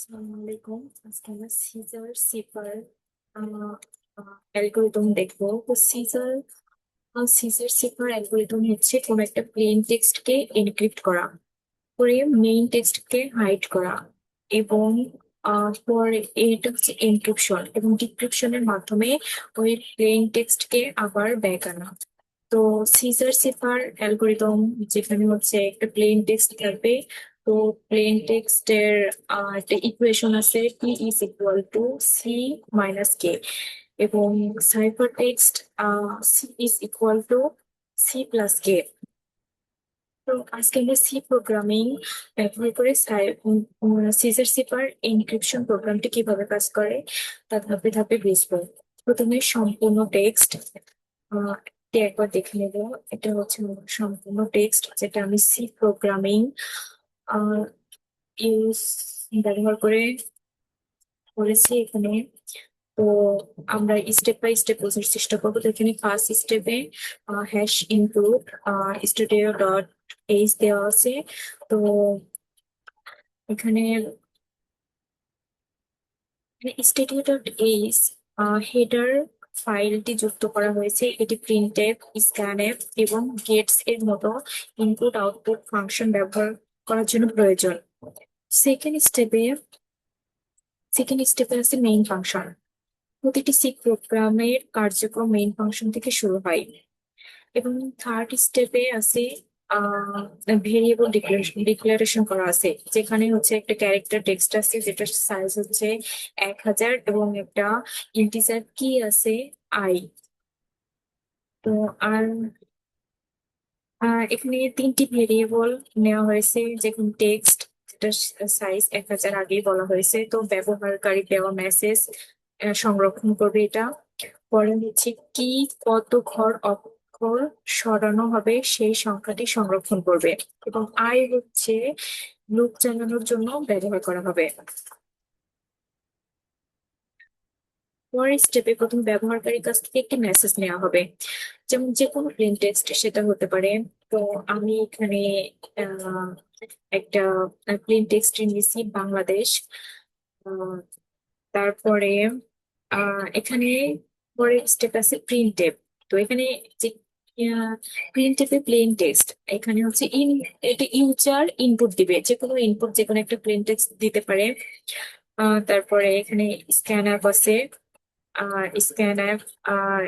আসসালামু আলাইকুম। আজকে আমরা সিজার সিপার অ্যালগোরিদম দেখবো। তো সিজার সিপার অ্যালগোরিদম হচ্ছে কোন একটা প্লেন টেক্সট কে এনক্রিপ্ট করা, করে মেইন টেক্সট কে হাইড করা, এবং পরে এটা হচ্ছে এনক্রিপশন এবং ডিক্রিপশনের মাধ্যমে ওই প্লেন টেক্সট কে আবার ব্যাক আনা। তো সিজার সিফার অ্যালগোরিদম, যেখানে হচ্ছে একটা প্লেন টেক্সট থাকবে। তো প্লেন টেক্সটের একটা ইকুয়েশন আছে, T is equal to C minus K, এবং cipher text C is equal to C plus K. তো আজকে আমরা সি প্রোগ্রামিং ব্যবহার করে সিজার সিফার এনক্রিপশন প্রোগ্রামটি কিভাবে কাজ করে তা ধাপে ধাপে বুঝবো। প্রথমে সম্পূর্ণ টেক্সট একবার দেখে নেব। এটা হচ্ছে আমার সম্পূর্ণ টেক্সট, যেটা আমি সি প্রোগ্রামিং ইউজ ব্যবহার করে করেছি এখানে। তো আমরা স্টেপ বাই স্টেপ বোঝার চেষ্টা করবো। তো এখানে ফার্স্ট স্টেপে hash input studio dot H দেওয়া আছে। তো এখানে স্টুডিও ডট এইচ হেডার ফাইলটি যুক্ত করা হয়েছে। এটি প্রিন্টএফ, স্ক্যানএফ এবং গেটস এর মতো ইনপুট আউটপুট ফাংশন ব্যবহার করার জন্য প্রয়োজন। সেকেন্ড স্টেপে সেকেন্ড স্টেপে আছে মেইন ফাংশন। প্রতিটি সি প্রোগ্রামের কার্যক্রম মেইন ফাংশন থেকে শুরু হয়। এবং থার্ড স্টেপে আছে ভেরিয়েবল ডিক্লারেশন করা আছে, যেখানে হচ্ছে একটা ক্যারেক্টার টেক্সট আছে যেটার সাইজ হচ্ছে 1000, এবং একটা ইন্টিজার কি আছে আই। তো আর এখানে তিনটি ভেরিয়েবল নেওয়া হয়েছে, যেখানে টেক্সট যেটার সাইজ 1000 আগেই বলা হয়েছে। তো ব্যবহারকারী দেওয়া মেসেজ সংরক্ষণ করবে এটা। পরে হচ্ছে কি, কত ঘর অক্ষর সরানো হবে সেই সংখ্যাটি সংরক্ষণ করবে। এবং আই হচ্ছে লুপ চালানোর জন্য ব্যবহার করা হবে। পরের স্টেপে প্রথম ব্যবহারকারীর কাছ থেকে একটি মেসেজ নেওয়া হবে, যেমন যে কোনো প্লেন টেক্সট সেটা হতে পারে। তো আমি এখানে আহ, একটা প্লেন টেক্সট নিয়েছি বাংলাদেশ। আহ, তারপরে এখানে পরের স্টেপ আছে প্রিন্টএফ। তো এখানে যে প্রিন্টএফে প্লেন টেক্সট, এখানে হচ্ছে এটা ইউজার ইনপুট দিবে, যে কোনো ইনপুট যে কোনো একটা প্লেন টেক্সট দিতে পারে। তারপরে এখানে স্ক্যান অ্যাপ আছে। স্ক্যান অ্যাপ,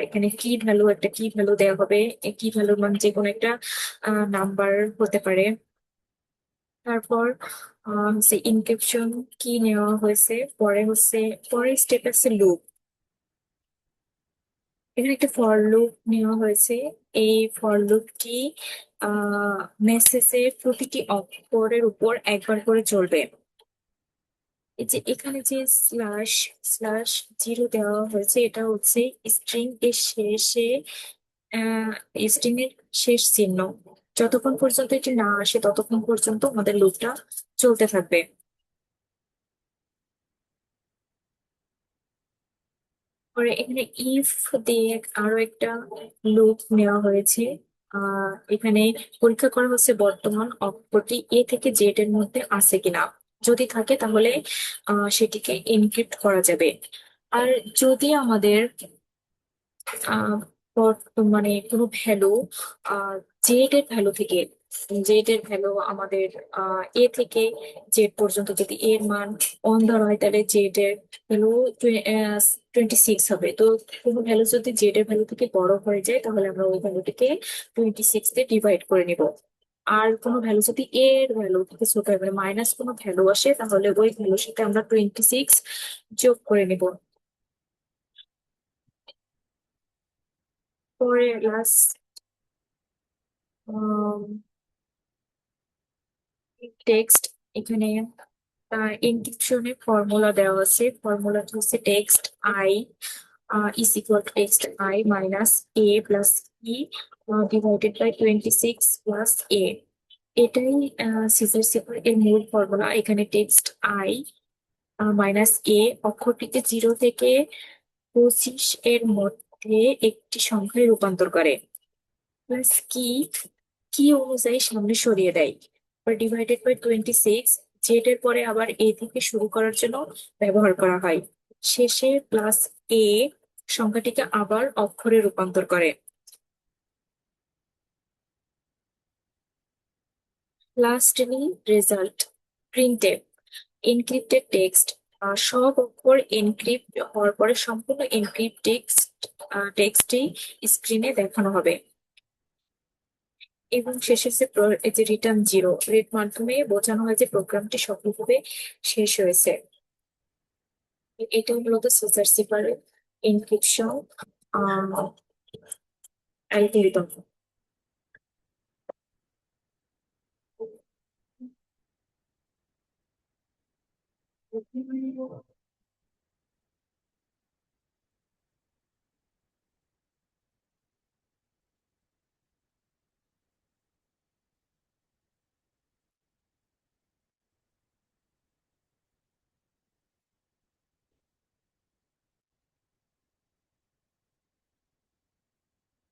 এখানে কি ভ্যালু, একটা কি ভ্যালু দেওয়া হবে। এই কি ভ্যালু মানে যে কোনো একটা নাম্বার হতে পারে। তারপর হচ্ছে ইনক্রিপশন কি নেওয়া হয়েছে। পরে হচ্ছে পরের স্টেপ আছে লুপ। এখানে একটা ফর লুপ নেওয়া হয়েছে। এই ফর লুপটি মেসেজের প্রতিটি অক্ষরের উপর একবার করে চলবে। এই যে এখানে যে স্ল্যাশ স্ল্যাশ জিরো দেওয়া হয়েছে, এটা হচ্ছে স্ট্রিং এর শেষে স্ট্রিং এর শেষ চিহ্ন। যতক্ষণ পর্যন্ত এটি না আসে ততক্ষণ পর্যন্ত আমাদের লুপটা চলতে থাকবে। পরে এখানে ইফ দিয়ে আরো একটা লুপ নেওয়া হয়েছে। এখানে পরীক্ষা করা হচ্ছে বর্তমান অক্ষরটি এ থেকে জেড এর মধ্যে আছে কিনা। যদি থাকে তাহলে সেটিকে এনক্রিপ্ট করা যাবে। আর যদি আমাদের আহ বর্তমানে কোনো ভ্যালু জেড এর ভ্যালু থেকে, জেড এর ভ্যালু আমাদের এ থেকে জেড পর্যন্ত যদি এর মান 1 ধরা হয়, তাহলে জেড এর ভ্যালু 26 হবে। তো কোনো ভ্যালু যদি জেড এর ভ্যালু থেকে বড় হয়ে যায়, তাহলে আমরা ওই ভ্যালুটিকে 26 দিয়ে ডিভাইড করে নিব। আর কোনো ভ্যালু যদি এর ভ্যালু থেকে ছোট হয়, মানে মাইনাস কোনো ভ্যালু আসে, তাহলে ওই ভ্যালুর সাথে আমরা 26 যোগ করে নিব। পরে লাস্ট টেক্সট, এখানে এনক্রিপশনের ফর্মুলা দেওয়া আছে। ফর্মুলাটা হচ্ছে text I is equal to text I minus A plus E divided by 26 plus A. এটাই সিজার সিপার এর মূল ফর্মুলা। এখানে টেক্সট আই মাইনাস এ অক্ষরটিকে 0 থেকে 25 এর মধ্যে একটি সংখ্যায় রূপান্তর করে, প্লাস কি কি অনুযায়ী সামনে সরিয়ে দেয়। ডিভাইডেড বাই 26, জেড এর পরে আবার এ থেকে শুরু করার জন্য ব্যবহার করা হয়। শেষে প্লাস এ সংখ্যাটিকে আবার অক্ষরে রূপান্তর করে। Lastly result printf encrypted text. সব অক্ষর এনক্রিপ্ট হওয়ার পরে সম্পূর্ণ এনক্রিপ্ট টেক্সটই স্ক্রিনে দেখানো হবে। এবং শেষে এই যে রিটার্ন জিরো এর মাধ্যমে বোঝানো হয় যে প্রোগ্রামটি সফলভাবে শেষ হয়েছে। এটা মূলত সুসার সিপার এনক্রিপশন অ্যালগরিদম।